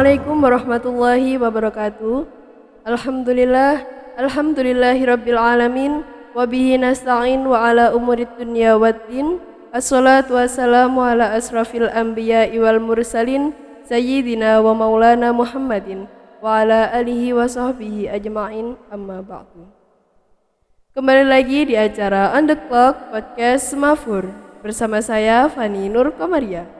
Assalamualaikum warahmatullahi wabarakatuh. Alhamdulillahirabbil alamin wa bihi nasta'in wa ala umurid dunya waddin. Assalatu wassalamu ala asrafil anbiya'i wal mursalin sayyidina wa maulana Muhammadin wa ala alihi wa sahbihi ajma'in, amma ba'du. Kembali lagi di acara On The Clock Podcast Semafur bersama saya Fani Nur Komaria.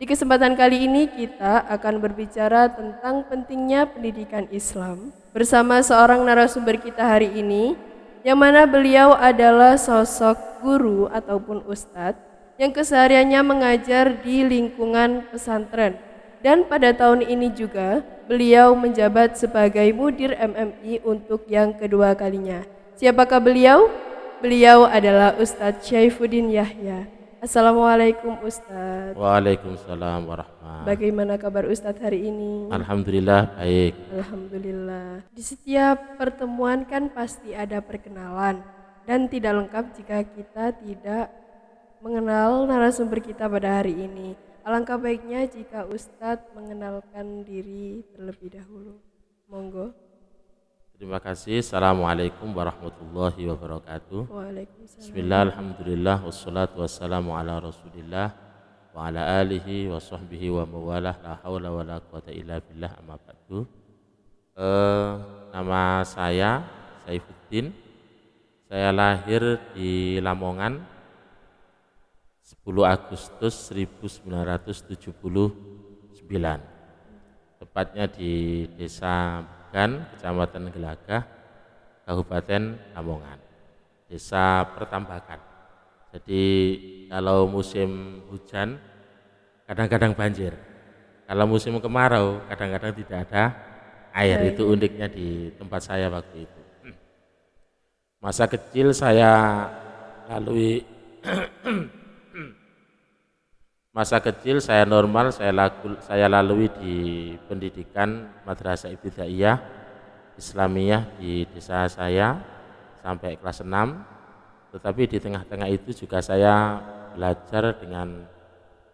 Di kesempatan kali ini kita akan berbicara tentang pentingnya pendidikan Islam bersama seorang narasumber kita hari ini, yang mana beliau adalah sosok guru ataupun ustadz yang kesehariannya mengajar di lingkungan pesantren. Dan pada tahun ini juga beliau menjabat sebagai mudir MMI untuk yang kedua kalinya. Siapakah beliau? Beliau adalah Ustadz Syaifuddin Yahya. Assalamualaikum Ustadz. Waalaikumsalam warahmatullahi. Bagaimana kabar Ustadz hari ini? Alhamdulillah baik. Alhamdulillah. Di setiap pertemuan kan pasti ada perkenalan, dan tidak lengkap jika kita tidak mengenal narasumber kita pada hari ini. Alangkah baiknya jika Ustadz mengenalkan diri terlebih dahulu. Monggo. Terima kasih. Assalamualaikum warahmatullahi wabarakatuh. Waalaikumsalam. Bismillah, alhamdulillah, wassalatu wassalamu ala rasulillah wa ala alihi wa sahbihi wa mawalah, la hawla wa la quwata illa billah, amma ba'du. Nama saya Syaifuddin. Saya lahir di Lamongan 10 Agustus 1979. Tepatnya di Desa Began, Kecamatan Gelagah, Kabupaten Lamongan, Desa Pertambakan. Jadi kalau musim hujan kadang-kadang banjir, kalau musim kemarau kadang-kadang tidak ada air. Itu uniknya di tempat saya waktu itu. Masa kecil saya lalui Masa kecil saya normal, saya lalui di pendidikan Madrasah Ibtidaiyah Islamiyah di desa saya sampai kelas 6. Tetapi di tengah-tengah itu juga saya belajar dengan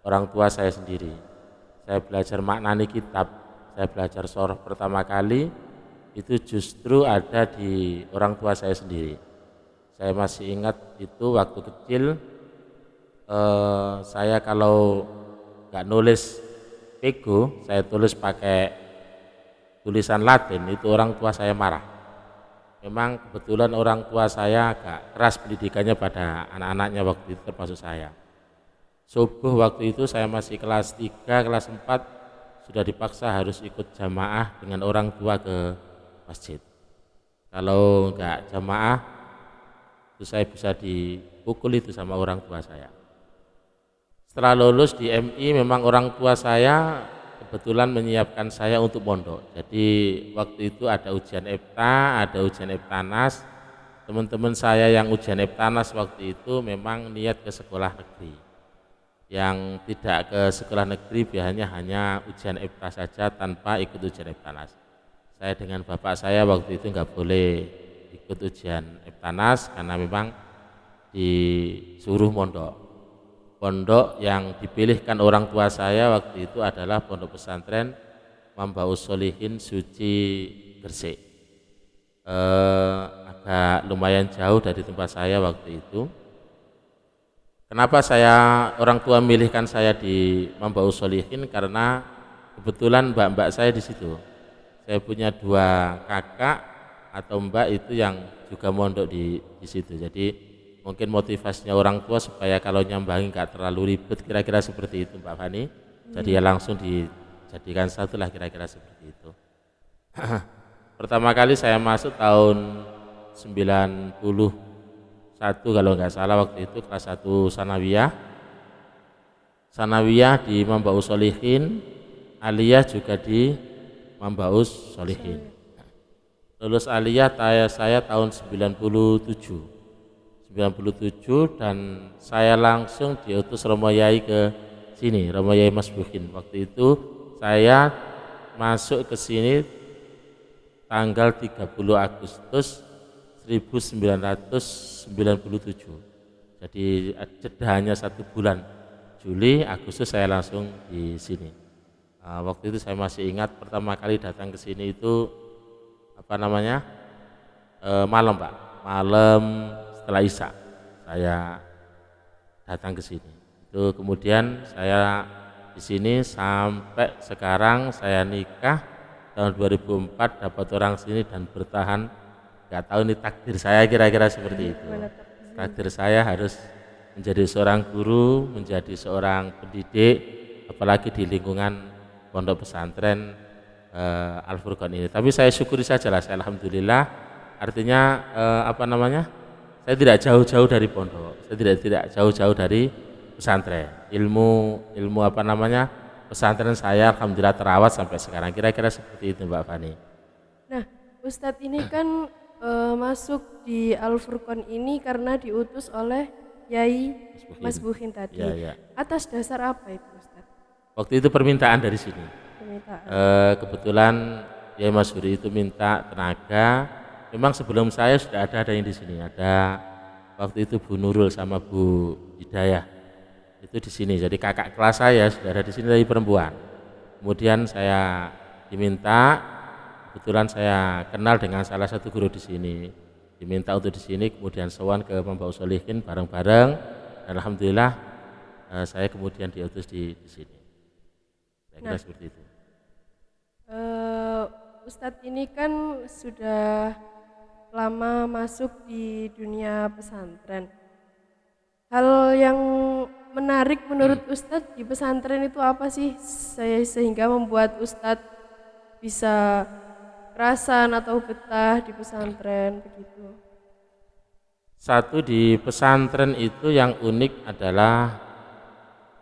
orang tua saya sendiri. Saya belajar maknani kitab, saya belajar soroh pertama kali itu justru ada di orang tua saya sendiri. Saya masih ingat itu waktu kecil. Saya kalau nggak nulis pego, saya tulis pakai tulisan Latin, itu orang tua saya marah. Memang kebetulan orang tua saya agak keras pendidikannya pada anak-anaknya waktu itu, termasuk saya. Subuh waktu itu saya masih kelas 3, kelas 4 sudah dipaksa harus ikut jamaah dengan orang tua ke masjid. Kalau nggak jamaah itu saya bisa dipukul itu sama orang tua saya. Setelah lulus di MI, memang orang tua saya kebetulan menyiapkan saya untuk mondok. Jadi waktu itu ada ujian EBTA, ada ujian EBTANAS. Teman-teman saya yang ujian EBTANAS waktu itu memang niat ke sekolah negeri. Yang tidak ke sekolah negeri biasanya hanya ujian EBTA saja tanpa ikut ujian EBTANAS. Saya dengan bapak saya waktu itu nggak boleh ikut ujian EBTANAS karena memang disuruh mondok. Pondok yang dipilihkan orang tua saya waktu itu adalah pondok pesantren Mambaus Sholihin Suci Gresik. Agak lumayan jauh dari tempat saya waktu itu. Kenapa orang tua memilihkan saya di Mambaus Sholihin? Karena kebetulan mbak-mbak saya di situ. Saya punya 2 kakak atau mbak itu yang juga mondok di situ. Jadi mungkin motivasinya orang tua supaya kalau nyambangi nggak terlalu ribet, kira-kira seperti itu Mbak Fani. Jadi ya langsung dijadikan satu lah, kira-kira seperti itu. Pertama kali saya masuk tahun 91 kalau nggak salah, waktu itu kelas 1 Sanawiyah di Mambaus Sholihin, Aliyah juga di Mambaus Sholihin. Lulus Aliyah saya tahun 97 dan saya langsung diutus Romo Yai ke sini, Romo Yai Mas Bukin. Waktu itu saya masuk ke sini tanggal 30 Agustus 1997. Jadi jeda hanya 1 bulan, Juli, Agustus saya langsung di sini. Waktu itu saya masih ingat pertama kali datang ke sini itu malam Pak, malam setelah Isya saya datang ke sini. Itu kemudian saya di sini sampai sekarang, saya nikah tahun 2004, dapat orang sini dan bertahan. Nggak tahu ini takdir saya, kira-kira seperti itu. Takdir saya harus menjadi seorang guru, menjadi seorang pendidik, apalagi di lingkungan pondok pesantren Al Furqan ini. Tapi saya syukuri saja lah, saya alhamdulillah. Artinya saya tidak jauh-jauh dari pondok, saya tidak jauh-jauh dari pesantren. Ilmu pesantren saya alhamdulillah terawat sampai sekarang. Kira-kira seperti itu Mbak Fani. Nah, Ustadz ini kan masuk di Al Furqan ini karena diutus oleh Yai Mas Buhin tadi. Ya. Atas dasar apa itu Ustadz? Waktu itu permintaan dari sini. Kebetulan Yai Mas Huri itu minta tenaga. Memang sebelum saya sudah ada yang di sini. Ada waktu itu Bu Nurul sama Bu Hidayah itu di sini. Jadi kakak kelas saya sudah ada di sini dari perempuan. Kemudian saya diminta, kebetulan saya kenal dengan salah satu guru di sini. Diminta untuk di sini, kemudian sowan ke Mbak Usolihin bareng-bareng. Dan alhamdulillah saya kemudian diutus di sini. Kira-kira seperti itu. Ustadz ini kan sudah lama masuk di dunia pesantren. Hal yang menarik menurut Ustadz di pesantren itu apa sih sehingga membuat Ustadz bisa kerasan atau betah di pesantren begitu? Satu, di pesantren itu yang unik adalah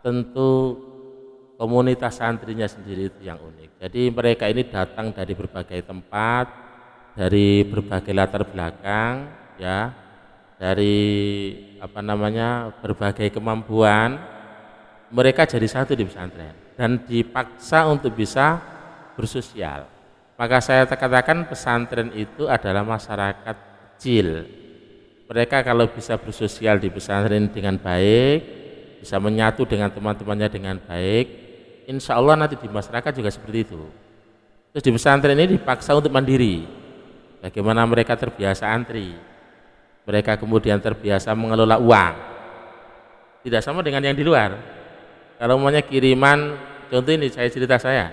tentu komunitas santrinya sendiri itu yang unik. Jadi mereka ini datang dari berbagai tempat, dari berbagai latar belakang, ya, dari berbagai kemampuan. Mereka jadi satu di pesantren dan dipaksa untuk bisa bersosial. Maka saya katakan pesantren itu adalah masyarakat kecil. Mereka kalau bisa bersosial di pesantren dengan baik, bisa menyatu dengan teman-temannya dengan baik, insya Allah nanti di masyarakat juga seperti itu. Terus di pesantren ini dipaksa untuk mandiri. Bagaimana mereka terbiasa antri, mereka kemudian terbiasa mengelola uang. Tidak sama dengan yang di luar. Kalau maunya kiriman, contoh ini saya cerita saya.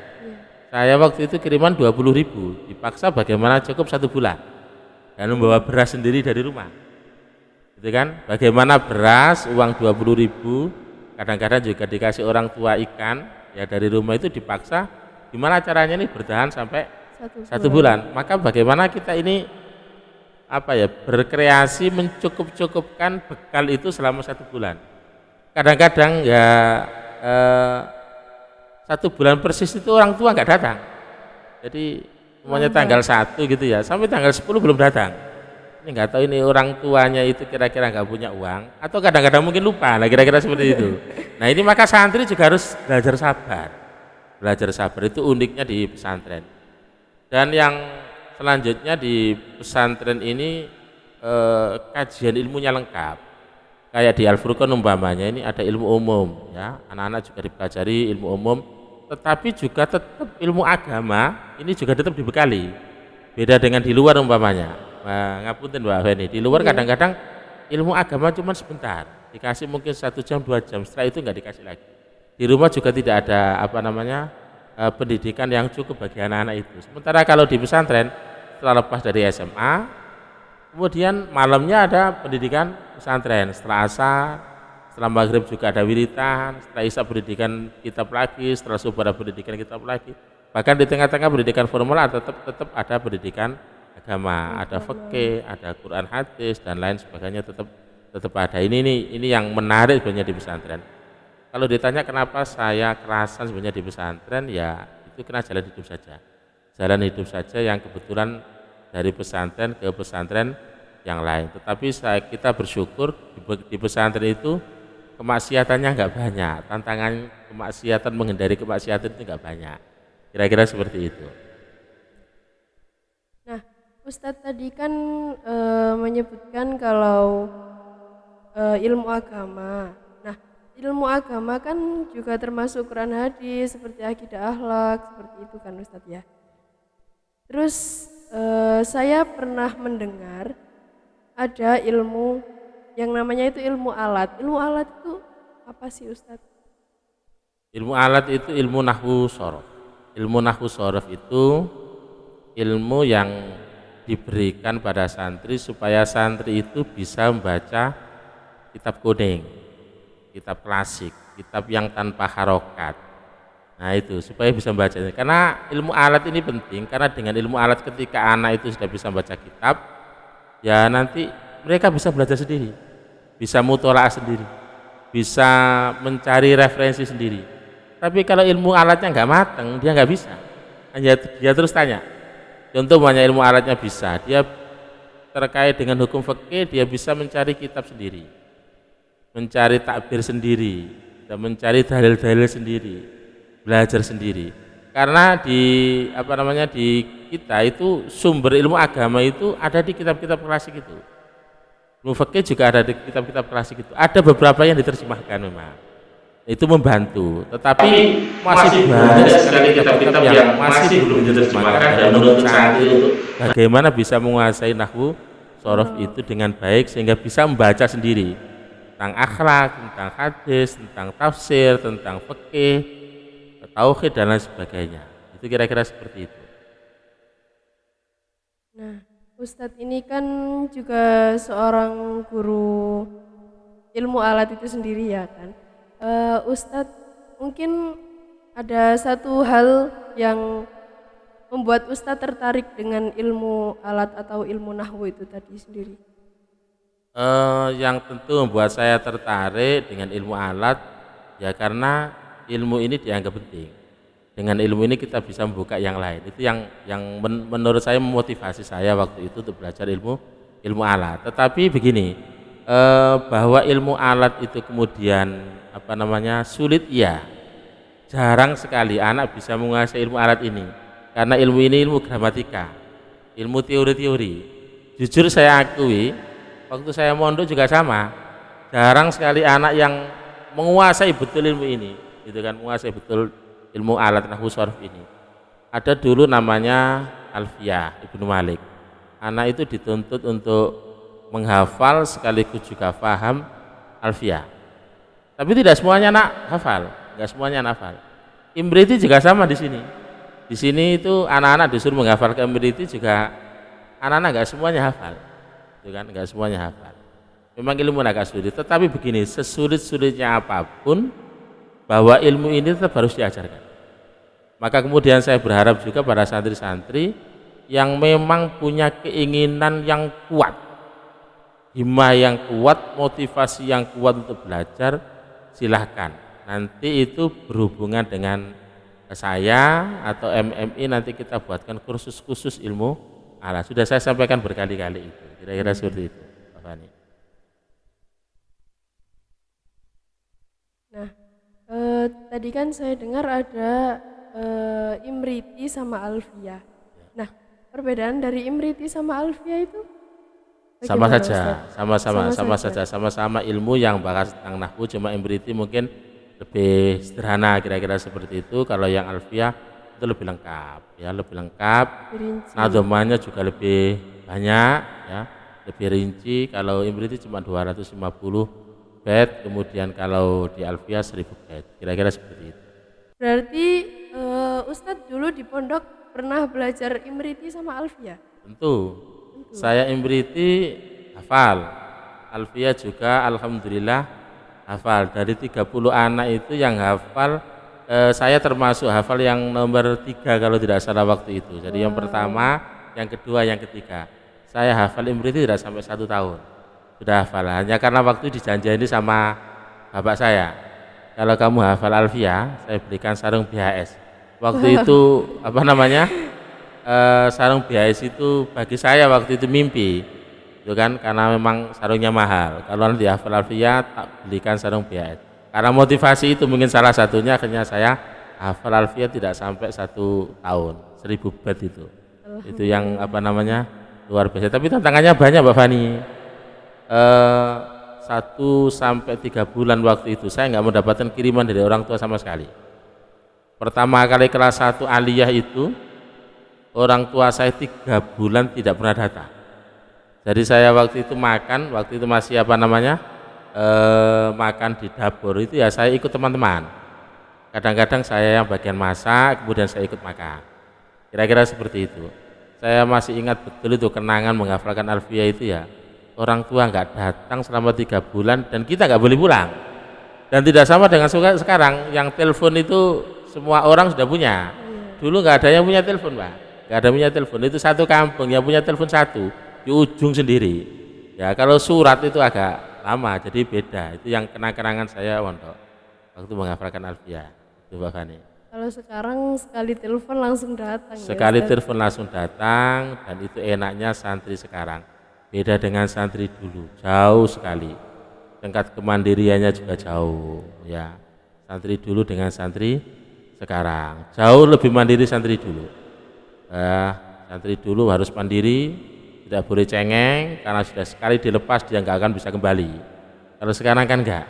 Saya waktu itu kiriman 20.000, dipaksa bagaimana cukup 1 bulan dan membawa beras sendiri dari rumah. Gitu kan? Bagaimana beras uang 20.000, kadang-kadang juga dikasih orang tua ikan, ya dari rumah itu dipaksa. Gimana caranya nih bertahan sampai 1 bulan? Maka bagaimana kita ini berkreasi mencukup-cukupkan bekal itu selama 1 bulan. Kadang-kadang ya 1 bulan persis itu orang tua nggak datang. Jadi semuanya tanggal 1 gitu ya, sampai tanggal 10 belum datang. Ini nggak tahu ini orang tuanya itu kira-kira nggak punya uang atau kadang-kadang mungkin lupa. Nah kira-kira seperti itu. Nah ini maka santri juga harus belajar sabar. Belajar sabar itu uniknya di pesantren. Dan yang selanjutnya di pesantren ini kajian ilmunya lengkap. Kayak di Al Furqan umpamanya ini ada ilmu umum, ya anak-anak juga dipelajari ilmu umum, tetapi juga tetap ilmu agama ini juga tetap dibekali. Beda dengan di luar umpamanya. Ngapunten Mbak Feni, di luar kadang-kadang ilmu agama cuma sebentar, dikasih mungkin 1 jam 2 jam, setelah itu nggak dikasih lagi. Di rumah juga tidak ada pendidikan yang cukup bagi anak-anak itu. Sementara kalau di pesantren setelah lepas dari SMA, kemudian malamnya ada pendidikan pesantren, setelah asar, setelah maghrib juga ada wiritan, setelah isya pendidikan kitab lagi, setelah subuh ada pendidikan kitab lagi. Bahkan di tengah-tengah pendidikan formal tetap ada pendidikan agama, ada fikih, ada Quran hadis dan lain sebagainya tetap ada. Ini yang menarik sebenarnya di pesantren. Kalau ditanya kenapa saya kerasan sebenarnya di pesantren, ya itu kena jalan hidup saja. Jalan hidup saja yang kebetulan dari pesantren ke pesantren yang lain. Tetapi kita bersyukur di pesantren itu kemaksiatannya nggak banyak, tantangan kemaksiatan, menghindari kemaksiatan itu nggak banyak. Kira-kira seperti itu. Nah, Ustadz tadi kan menyebutkan kalau ilmu agama. Nah, ilmu agama kan juga termasuk Quran hadis seperti akidah akhlak seperti itu kan Ustadz ya. Terus saya pernah mendengar ada ilmu yang namanya itu ilmu alat. Ilmu alat itu apa sih Ustadz? Ilmu alat itu ilmu nahwu shorof. Ilmu nahwu shorof itu ilmu yang diberikan pada santri supaya santri itu bisa membaca kitab kuning, kitab klasik, kitab yang tanpa harokat. Nah itu supaya bisa membaca. Karena ilmu alat ini penting, karena dengan ilmu alat ketika anak itu sudah bisa membaca kitab, ya nanti mereka bisa belajar sendiri, bisa mutolaah sendiri, bisa mencari referensi sendiri. Tapi kalau ilmu alatnya nggak matang, dia nggak bisa. Dia terus tanya. Contoh banyak ilmu alatnya bisa, dia terkait dengan hukum fikih, dia bisa mencari kitab sendiri, mencari takbir sendiri, dan mencari dalil-dalil sendiri, belajar sendiri. Karena di kita itu sumber ilmu agama itu ada di kitab-kitab klasik itu. Ilmu fikih juga ada di kitab-kitab klasik itu. Ada beberapa yang diterjemahkan memang. Itu membantu, tetapi masih banyak sekali kitab-kitab yang masih belum diterjemahkan dan menurut saya itu bagaimana bisa menguasai nahwu shorof itu dengan baik sehingga bisa membaca sendiri tentang akhlak, tentang hadis, tentang tafsir, tentang fikih, tauhid dan lain sebagainya. Itu kira-kira seperti itu. Nah, Ustadz ini kan juga seorang guru ilmu alat itu sendiri ya kan. Ustadz, mungkin ada satu hal yang membuat Ustadz tertarik dengan ilmu alat atau ilmu nahwu itu tadi sendiri. Yang tentu membuat saya tertarik dengan ilmu alat ya karena ilmu ini dianggap penting. Dengan ilmu ini kita bisa membuka yang lain. Itu yang menurut saya memotivasi saya waktu itu untuk belajar ilmu alat. Tetapi begini, bahwa ilmu alat itu kemudian sulit, ya jarang sekali anak bisa menguasai ilmu alat ini karena ilmu ini ilmu gramatika, ilmu teori-teori. Jujur saya akui waktu saya mondok juga sama, jarang sekali anak yang menguasai betul ilmu ini gitu kan, menguasai betul ilmu alat nahwu shorof ini. Ada dulu namanya Alfiyah Ibnu Malik, anak itu dituntut untuk menghafal sekaligus juga paham Alfiyah. Tapi tidak semuanya anak hafal, nggak semuanya anak hafal. Imriti juga sama di sini. Di sini itu anak-anak disuruh menghafal ke Imriti juga anak-anak nggak semuanya hafal, itu kan nggak semuanya hafal. Memang ilmu agak sulit, tetapi begini, sesulit-sulitnya apapun, bahwa ilmu ini tetap harus diajarkan. Maka kemudian saya berharap juga pada santri-santri yang memang punya keinginan yang kuat, himmah yang kuat, motivasi yang kuat untuk belajar, silahkan. Nanti itu berhubungan dengan saya atau MMI, nanti kita buatkan kursus khusus ilmu alat. Sudah saya sampaikan berkali-kali itu, kira-kira seperti itu, Pak Fani. Nah, tadi kan saya dengar ada Imriti sama Alfiyah. Nah, perbedaan dari Imriti sama Alfiyah itu sama bagaimana, saja, Ustaz? sama-sama ilmu yang bahas tentang nahwu, cuma Imriti mungkin lebih sederhana, kira-kira seperti itu. Kalau yang Alfiyah itu lebih lengkap, ya lebih lengkap. Nadhamanya juga lebih banyak, ya lebih rinci. Kalau Imriti cuma 250 bait, kemudian kalau di Alfiyah 1000 bait, kira-kira seperti itu. Berarti Ustadz dulu di pondok pernah belajar Imriti sama Alfiyah? Tentu. Saya Imriti hafal, Alfiyah juga alhamdulillah hafal. Dari 30 anak itu yang hafal, saya termasuk hafal yang nomor 3 kalau tidak salah waktu itu. Jadi yang pertama, yang kedua, yang ketiga. Saya hafal Imriti tidak sampai 1 tahun. Sudah hafal, hanya karena waktu dijanjani sama bapak saya, kalau kamu hafal Alfiyah, saya berikan sarung BHS. Waktu itu sarung BHS itu bagi saya waktu itu mimpi, itu kan, karena memang sarungnya mahal. Kalau nanti hafal Alfiyah, tak belikan sarung BHS. Karena motivasi itu mungkin salah satunya, akhirnya saya hafal Alfiyah tidak sampai 1 tahun, 1000 bait itu. Itu yang luar biasa. Tapi tantangannya banyak, Mbak Fani. 1 sampai 3 bulan waktu itu saya nggak mendapatkan kiriman dari orang tua sama sekali. Pertama kali kelas 1 aliyah itu orang tua saya 3 bulan tidak pernah datang. Jadi saya waktu itu masih makan di dapur itu ya saya ikut teman-teman. Kadang-kadang saya yang bagian masak, kemudian saya ikut makan. Kira-kira seperti itu. Saya masih ingat betul itu kenangan menghafalkan Alfiyah itu ya. Orang tua nggak datang selama 3 bulan dan kita nggak boleh pulang. Dan tidak sama dengan sekarang yang telepon itu semua orang sudah punya. Dulu nggak ada yang punya telepon, Pak. Nggak ada punya telepon. Itu satu kampung yang punya telepon satu di ujung sendiri. Ya kalau surat itu agak lama, jadi beda. Itu yang kenang-kenangan saya untuk waktu menghafalkan Alfiyah. Itu Pak Fani. Kalau sekarang sekali telepon langsung datang. Sekali telepon langsung datang dan itu enaknya santri sekarang. Beda dengan santri dulu, jauh sekali. Tingkat kemandiriannya juga jauh. Ya, santri dulu dengan santri sekarang jauh lebih mandiri santri dulu. Santri dulu harus mandiri, tidak boleh cengeng karena sudah sekali dilepas dia nggak akan bisa kembali. Kalau sekarang kan enggak,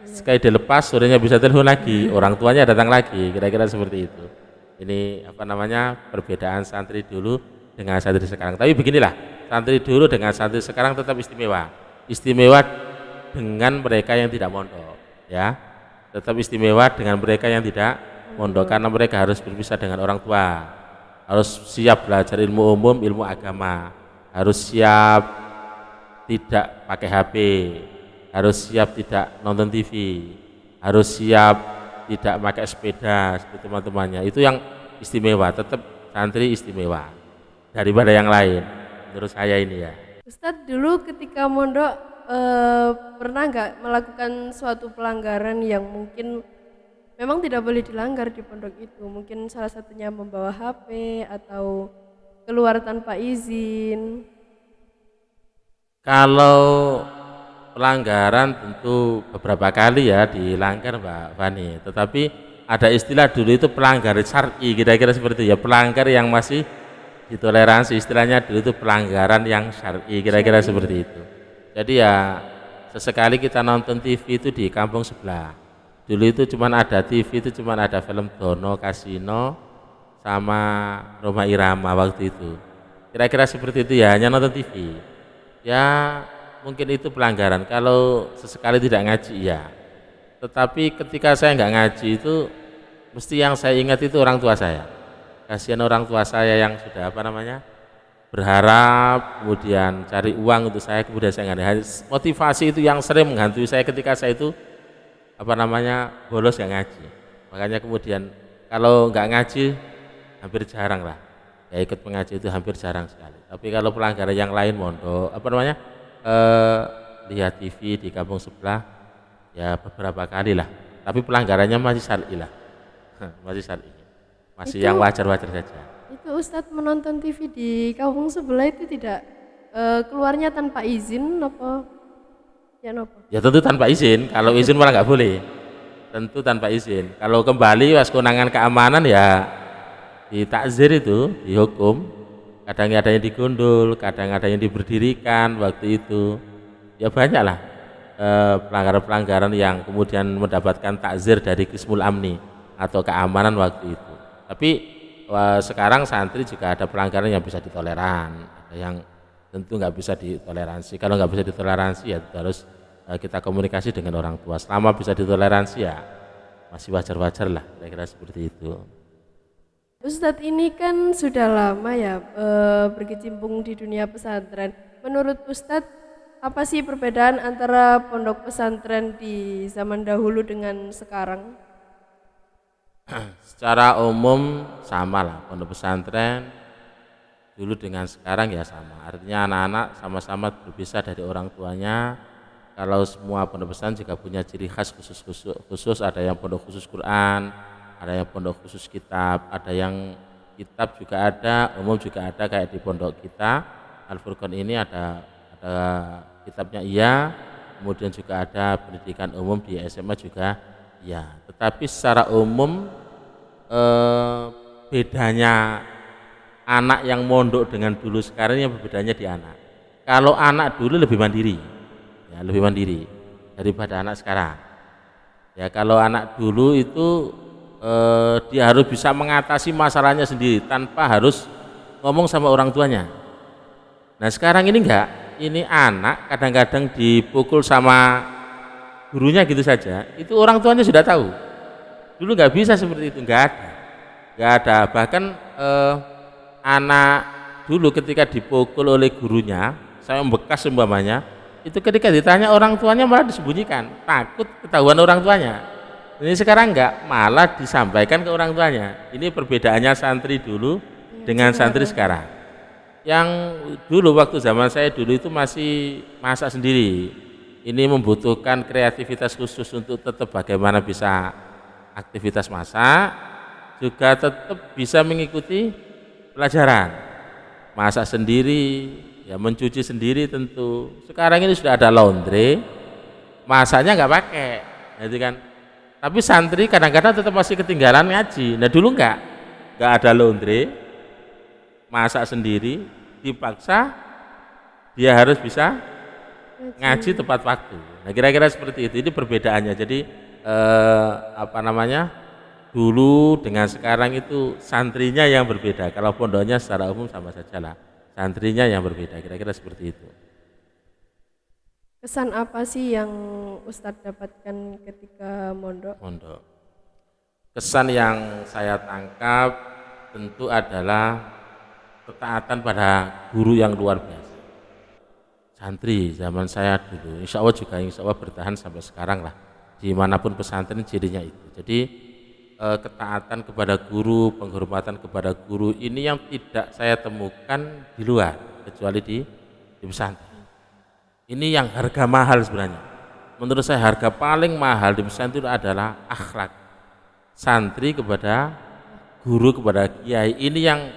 sekali dilepas sorenya bisa telepon lagi, orang tuanya datang lagi, kira-kira seperti itu. Ini perbedaan santri dulu dengan santri sekarang. Tapi beginilah, santri dulu dengan santri sekarang tetap istimewa dengan mereka yang tidak mondok, ya tetap istimewa dengan mereka yang tidak mondok karena mereka harus berpisah dengan orang tua, harus siap belajar ilmu umum, ilmu agama, harus siap tidak pakai HP, harus siap tidak nonton TV, harus siap tidak pakai sepeda seperti teman-temannya. Itu yang istimewa, tetap santri istimewa daripada yang lain menurut saya ini ya. Ustadz dulu ketika mondok pernah nggak melakukan suatu pelanggaran yang mungkin memang tidak boleh dilanggar di pondok itu, mungkin salah satunya membawa HP atau keluar tanpa izin? Kalau pelanggaran tentu beberapa kali ya dilanggar Mbak Fani, tetapi ada istilah dulu itu pelanggar syar'i, kira-kira seperti itu ya, pelanggar yang masih ditoleransi, istilahnya dulu itu pelanggaran yang syar'i, kira-kira seperti itu. Jadi ya sesekali kita nonton TV itu di kampung sebelah. Dulu itu cuma ada TV, itu cuma ada film Dono, Kasino, sama Roma Irama waktu itu. Kira-kira seperti itu ya, hanya nonton TV. Ya mungkin itu pelanggaran kalau sesekali tidak ngaji ya. Tetapi ketika saya nggak ngaji itu mesti yang saya ingat itu orang tua saya. Kasihan orang tua saya yang sudah berharap kemudian cari uang untuk saya, kemudian saya nggak ada. Motivasi itu yang sering menghantui saya ketika saya itu bolos nggak ngaji. Makanya kemudian kalau nggak ngaji hampir jarang lah ya, ikut mengaji itu hampir jarang sekali. Tapi kalau pelanggaran yang lain mondok lihat TV di kampung sebelah ya beberapa kali lah, tapi pelanggarannya masih syar'i lah. Masih syar'i, masih yang wajar-wajar saja. Itu Ustadz menonton TV di kampung sebelah itu tidak keluarnya tanpa izin apa? Ya tentu tanpa izin, kalau izin malah nggak boleh. Tentu tanpa izin. Kalau kembali pas konangan keamanan ya ditakzir, itu dihukum. Kadang ada yang digundul, kadang ada yang diberdirikan waktu itu. Ya banyaklah pelanggaran-pelanggaran yang kemudian mendapatkan takzir dari Kismul Amni atau keamanan waktu itu. Tapi sekarang santri juga ada pelanggaran yang bisa ditoleran, ada yang tentu nggak bisa ditoleransi. Kalau nggak bisa ditoleransi ya harus kita komunikasi dengan orang tua. Selama bisa ditoleransi ya masih wajar-wajar lah, kira-kira seperti itu. Ustadz ini kan sudah lama ya berkecimpung di dunia pesantren. Menurut Ustadz, apa sih perbedaan antara pondok pesantren di zaman dahulu dengan sekarang? Secara umum sama lah, pondok pesantren dulu dengan sekarang ya sama. Artinya anak-anak sama-sama berpisah dari orang tuanya. Kalau semua pondok pesantren juga punya ciri khas khusus, ada yang pondok khusus Quran, ada yang pondok khusus kitab, ada yang kitab juga ada, umum juga ada, kayak di pondok kita Al Furqan ini ada kitabnya iya, kemudian juga ada pendidikan umum di SMA juga ya. Tetapi secara umum bedanya anak yang mondok dengan dulu sekarang yang berbedanya di anak. Kalau anak dulu lebih mandiri, ya, lebih mandiri daripada anak sekarang. Ya kalau anak dulu itu dia harus bisa mengatasi masalahnya sendiri tanpa harus ngomong sama orang tuanya. Nah sekarang ini enggak, ini anak kadang-kadang dipukul sama gurunya gitu saja, itu orang tuanya sudah tahu. Dulu nggak bisa seperti itu, nggak ada. Bahkan anak dulu ketika dipukul oleh gurunya, saya membekas umpamanya, itu ketika ditanya orang tuanya malah disembunyikan, takut ketahuan orang tuanya. Ini sekarang enggak, malah disampaikan ke orang tuanya. Ini perbedaannya santri dulu dengan santri sekarang. Yang dulu waktu zaman saya dulu itu masih masak sendiri. Ini membutuhkan kreativitas khusus untuk tetap bagaimana bisa aktivitas masak, juga tetap bisa mengikuti pelajaran. Masak sendiri, ya mencuci sendiri tentu. Sekarang ini sudah ada laundry, masaknya nggak pakai, jadi kan. Tapi santri kadang-kadang tetap masih ketinggalan ngaji. Nah dulu nggak ada laundry, masak sendiri, dipaksa dia harus bisa ngaji tepat waktu. Nah kira-kira seperti itu. Ini perbedaannya. Jadi dulu dengan sekarang itu santrinya yang berbeda. Kalau pondoknya secara umum sama saja lah. Santrinya yang berbeda. Kira-kira seperti itu. Kesan apa sih yang Ustadz dapatkan ketika mondok? Kesan yang saya tangkap tentu adalah ketaatan pada guru yang luar biasa. Santri zaman saya dulu, insya Allah bertahan sampai sekarang lah. Dimanapun pesantren cirinya itu. Jadi ketaatan kepada guru, penghormatan kepada guru ini yang tidak saya temukan di luar, kecuali di pesantren. Ini yang harga mahal sebenarnya. Menurut saya harga paling mahal di pesantren itu adalah akhlak santri kepada guru, kepada kiai. Ini yang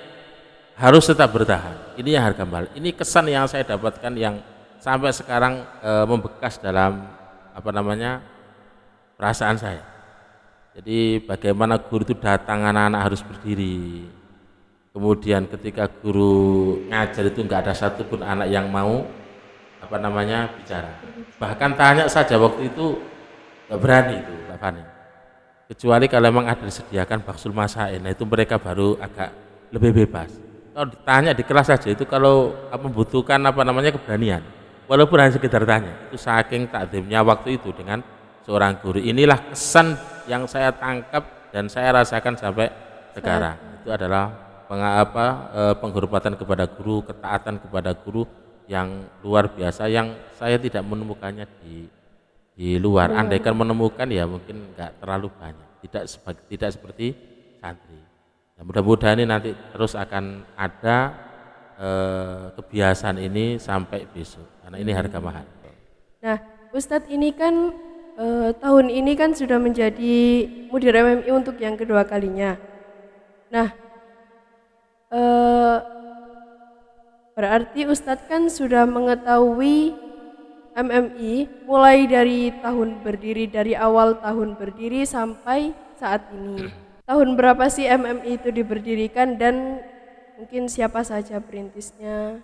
harus tetap bertahan. Ini yang harga mahal. Ini kesan yang saya dapatkan yang sampai sekarang membekas dalam perasaan saya. Jadi bagaimana guru itu datang anak-anak harus berdiri. Kemudian ketika guru ngajar itu enggak ada satupun anak yang mau bicara. Bahkan tanya saja waktu itu enggak berani itu Pak Fani. Kecuali kalau memang ada disediakan baksul masain, nah itu mereka baru agak lebih bebas. Kalau ditanya di kelas saja itu kalau membutuhkan keberanian. Walaupun hanya sekedar tanya, itu saking takdimnya waktu itu dengan seorang guru. Inilah kesan yang saya tangkap dan saya rasakan sampai sekarang. Itu adalah penghormatan kepada guru, ketaatan kepada guru yang luar biasa, yang saya tidak menemukannya di luar. Andaikan menemukan ya mungkin enggak terlalu banyak, tidak seperti santri. Ya, mudah-mudahan ini nanti terus akan ada kebiasaan ini sampai besok, karena ini harga mahal. Nah, Ustadz ini kan tahun ini kan sudah menjadi mudir MMI untuk yang kedua kalinya. Nah, berarti Ustadz kan sudah mengetahui MMI mulai dari awal tahun berdiri sampai saat ini. Tahun berapa sih MMI itu diberdirikan dan mungkin siapa saja perintisnya?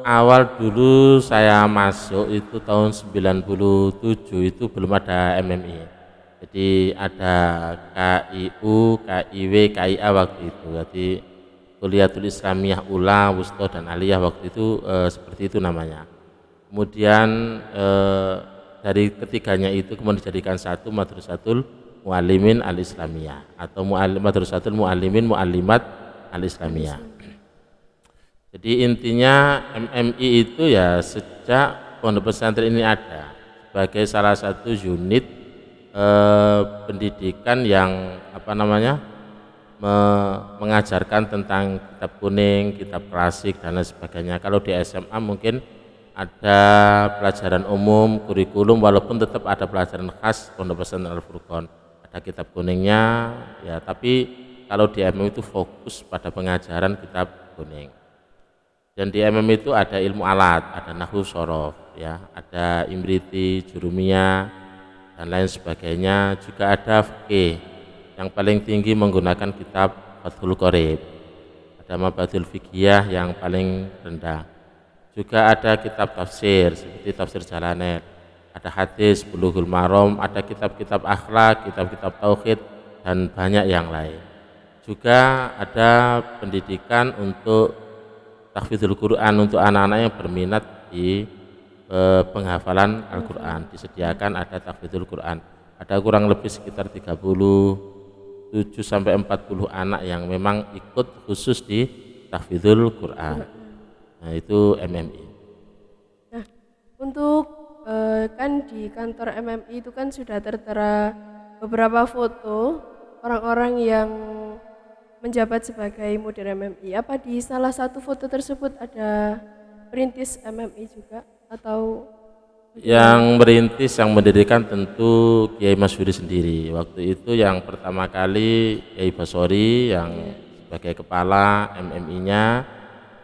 Awal dulu saya masuk itu tahun 97, itu belum ada MMI. Jadi ada KIU, KIW, KIA waktu itu. Jadi Kuliatul Islamiyah Ula, Wusto dan Aliyah waktu itu seperti itu namanya. Kemudian dari ketiganya itu kemudian dijadikan satu Madrasatul Muallimin Al-Islamiyah atau Madrasatul Muallimin Muallimat Al-Islamiyah. Jadi intinya MMI itu ya sejak pondok pesantren ini ada sebagai salah satu unit pendidikan yang mengajarkan tentang kitab kuning, kitab klasik dan lain sebagainya. Kalau di SMA mungkin ada pelajaran umum, kurikulum, walaupun tetap ada pelajaran khas pondok pesantren Al-Furqon. Ada kitab kuningnya, ya. Tapi kalau di MM itu fokus pada pengajaran kitab kuning. Dan di MM itu ada ilmu alat, ada nahwu sorof, ya, ada imriti, jurumiyah dan lain sebagainya. Juga ada fikih. Yang paling tinggi menggunakan kitab Fathul Qorib. Ada mabadul fikih yang paling rendah. Juga ada kitab tafsir seperti tafsir Jalanen, ada hadis Bulughul Maram, ada kitab-kitab akhlak, kitab-kitab tauhid dan banyak yang lain. Juga ada pendidikan untuk tahfidzul Quran untuk anak-anak yang berminat di penghafalan Al-Quran. Disediakan ada tahfidzul Quran. Ada kurang lebih sekitar 37 sampai 40 anak yang memang ikut khusus di tahfidzul Quran. Nah, itu MMI. Nah, untuk kan di kantor MMI itu kan sudah tertera beberapa foto orang-orang yang menjabat sebagai mudir MMI. Apa di salah satu foto tersebut ada perintis MMI juga atau Yang merintis, yang mendirikan tentu Kiai Masyuri sendiri. Waktu itu yang pertama kali Kiai Basori yang sebagai kepala MMI-nya,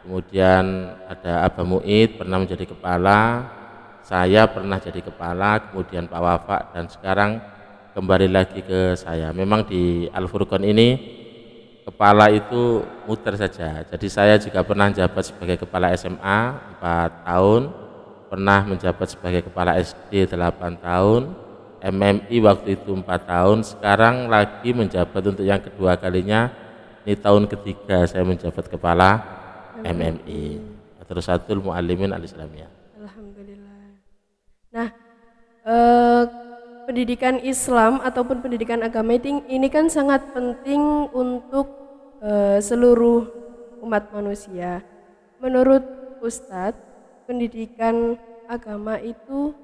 kemudian ada Abah Muid pernah menjadi kepala, saya pernah jadi kepala, kemudian Pak Wafa, dan sekarang kembali lagi ke saya. Memang di Al-Furqan ini kepala itu muter saja. Jadi saya juga pernah menjabat sebagai kepala SMA 4 tahun, pernah menjabat sebagai kepala SD 8 tahun, MMI waktu itu 4 tahun, sekarang lagi menjabat untuk yang kedua kalinya, ini tahun ketiga saya menjabat kepala MMI, Madrasatul Muallimin Al-Islamiyah. Alhamdulillah. Nah, pendidikan Islam ataupun pendidikan agama ini kan sangat penting untuk seluruh umat manusia. Menurut Ustadz, pendidikan agama itu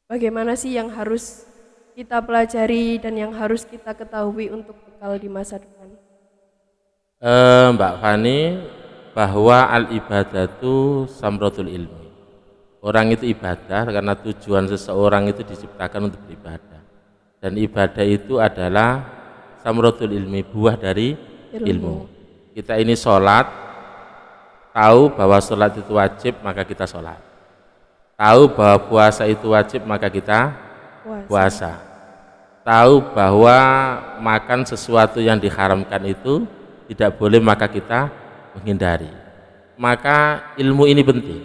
bagaimana sih yang harus kita pelajari dan yang harus kita ketahui untuk bekal di masa depan? Mbak Fani, bahwa al-ibadatu samratul ilmi. Orang itu ibadah karena tujuan seseorang itu diciptakan untuk beribadah. Dan ibadah itu adalah samratul ilmi, buah dari ilmu. Kita ini sholat, tahu bahwa sholat itu wajib, maka kita sholat. Tahu bahwa puasa itu wajib, maka kita puasa. Tahu bahwa makan sesuatu yang diharamkan itu tidak boleh, maka kita menghindari. Maka ilmu ini penting.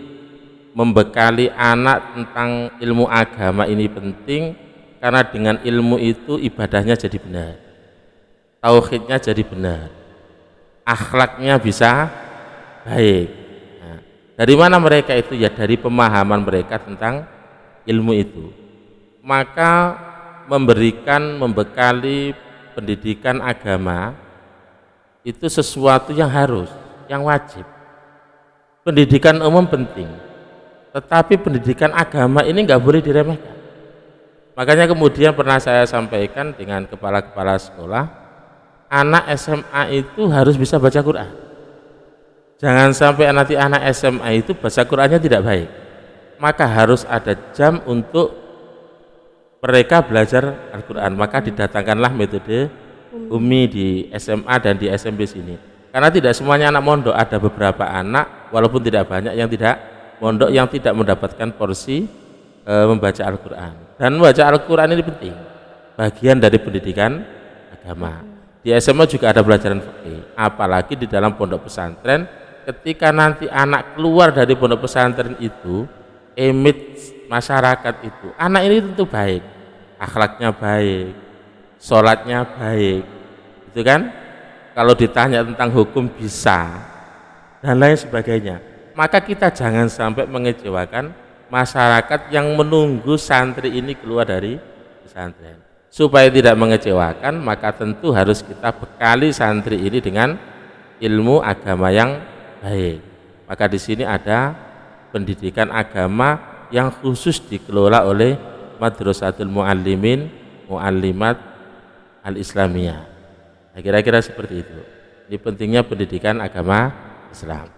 Membekali anak tentang ilmu agama ini penting, karena dengan ilmu itu ibadahnya jadi benar, tauhidnya jadi benar, akhlaknya bisa baik. Nah, dari mana mereka itu? Ya dari pemahaman mereka tentang ilmu itu. Maka membekali pendidikan agama itu sesuatu yang harus, yang wajib. Pendidikan umum penting, tetapi pendidikan agama ini nggak boleh diremehkan. Makanya kemudian pernah saya sampaikan dengan kepala-kepala sekolah, anak SMA itu harus bisa baca Quran. Jangan sampai nanti anak SMA itu baca Qurannya tidak baik. Maka harus ada jam untuk mereka belajar Al-Quran. Maka didatangkanlah metode Umi di SMA dan di SMP sini. Karena tidak semuanya anak mondok, ada beberapa anak walaupun tidak banyak yang tidak mondok, yang tidak mendapatkan porsi membaca Al-Quran. Dan membaca Al-Quran ini penting, bagian dari pendidikan agama. Di SMA juga ada pelajaran fikih, apalagi di dalam pondok pesantren. Ketika nanti anak keluar dari pondok pesantren itu, image masyarakat itu, anak ini tentu baik, akhlaknya baik, sholatnya baik, itu kan. Kalau ditanya tentang hukum bisa, dan lain sebagainya. Maka kita jangan sampai mengecewakan masyarakat yang menunggu santri ini keluar dari pesantren. Supaya tidak mengecewakan, maka tentu harus kita bekali santri ini dengan ilmu agama yang baik. Maka di sini ada pendidikan agama yang khusus dikelola oleh Madrasatul Muallimin Muallimat Al-Islamiyah. Nah, kira-kira seperti itu. Ini pentingnya pendidikan agama Islam.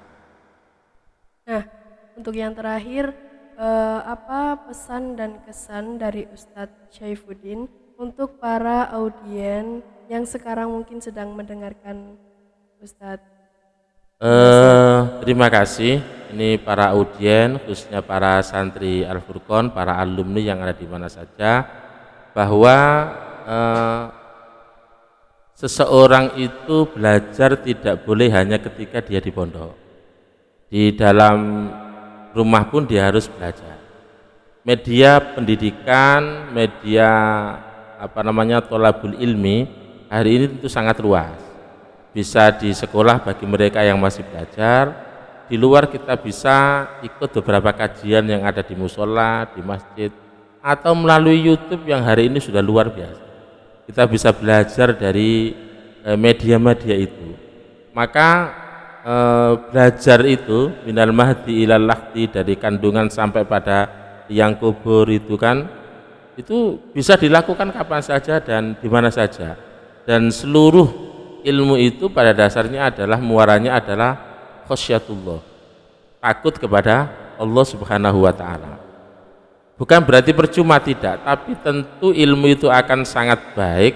Nah, untuk yang terakhir, apa pesan dan kesan dari Ustadz Syaifuddin untuk para audien yang sekarang mungkin sedang mendengarkan Ustadz? Terima kasih. Ini para audien, khususnya para santri Al-Furqan, para alumni yang ada di mana saja, bahwa seseorang itu belajar tidak boleh hanya ketika dia di pondok. Di dalam rumah pun dia harus belajar. Media pendidikan, media tholabul ilmi hari ini tentu sangat luas. Bisa di sekolah bagi mereka yang masih belajar, di luar kita bisa ikut beberapa kajian yang ada di musola, di masjid, atau melalui YouTube yang hari ini sudah luar biasa. Kita bisa belajar dari media-media itu. Maka belajar itu minal mahdi ilal lahdi, dari kandungan sampai pada yang kubur itu kan, itu bisa dilakukan kapan saja dan di mana saja. Dan seluruh ilmu itu pada dasarnya adalah muaranya adalah khasyatullah, takut kepada Allah Subhanahu wa taala. Bukan berarti percuma, tidak, tapi tentu ilmu itu akan sangat baik,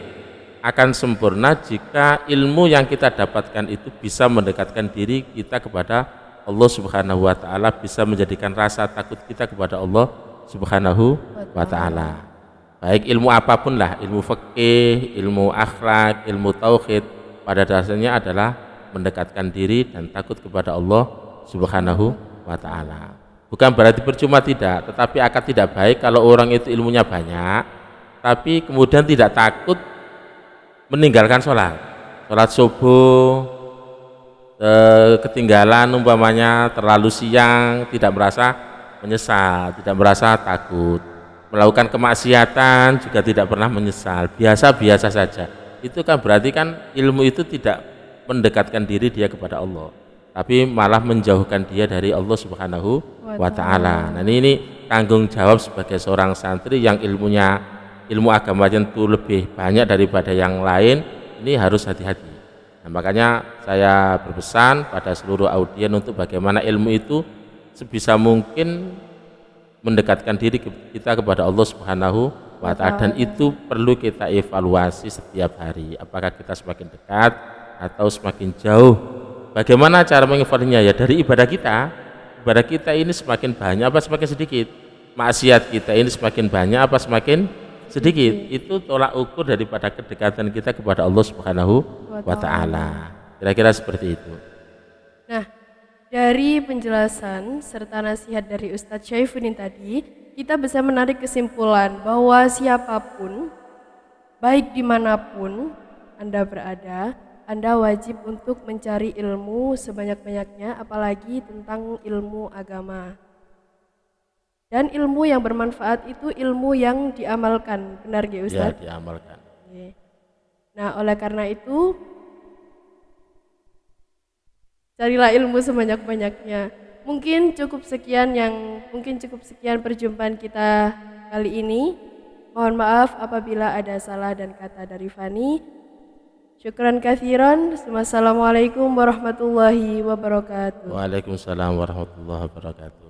akan sempurna jika ilmu yang kita dapatkan itu bisa mendekatkan diri kita kepada Allah Subhanahu wa taala, bisa menjadikan rasa takut kita kepada Allah Subhanahu wa taala. Baik ilmu apapun lah, ilmu fikih, ilmu akhlak, ilmu tauhid, pada dasarnya adalah mendekatkan diri dan takut kepada Allah Subhanahu wa taala. Bukan berarti percuma, tidak, tetapi akan tidak baik kalau orang itu ilmunya banyak tapi kemudian tidak takut meninggalkan sholat subuh, ketinggalan umpamanya terlalu siang, tidak merasa menyesal, tidak merasa takut. Melakukan kemaksiatan juga tidak pernah menyesal, biasa-biasa saja. Itu kan berarti kan ilmu itu tidak mendekatkan diri dia kepada Allah, tapi malah menjauhkan dia dari Allah Subhanahu wa taala. Nah, ini tanggung jawab sebagai seorang santri yang ilmu agamanya itu lebih banyak daripada yang lain, ini harus hati-hati. Nah, makanya saya berpesan pada seluruh audien untuk bagaimana ilmu itu sebisa mungkin mendekatkan diri kita kepada Allah Subhanahu wa taala, dan itu perlu kita evaluasi setiap hari, apakah kita semakin dekat atau semakin jauh. Bagaimana cara mengevaluasinya? Ya dari ibadah kita ini semakin banyak apa semakin sedikit, maksiat kita ini semakin banyak apa semakin sedikit. Itu tolak ukur daripada kedekatan kita kepada Allah Subhanahu wa taala. Kira-kira seperti itu. Nah, dari penjelasan serta nasihat dari Ustadz Syaifuddin tadi, kita bisa menarik kesimpulan bahwa siapapun, baik dimanapun Anda berada, Anda wajib untuk mencari ilmu sebanyak-banyaknya, apalagi tentang ilmu agama. Dan ilmu yang bermanfaat itu ilmu yang diamalkan, benar ya Ustadz? Ya, diamalkan. Nah, oleh karena itu, carilah ilmu sebanyak-banyaknya. Mungkin cukup sekian perjumpaan kita kali ini. Mohon maaf apabila ada salah dan kata dari Fani. Syukran katsiran. Wassalamualaikum warahmatullahi wabarakatuh. Waalaikumsalam warahmatullahi wabarakatuh.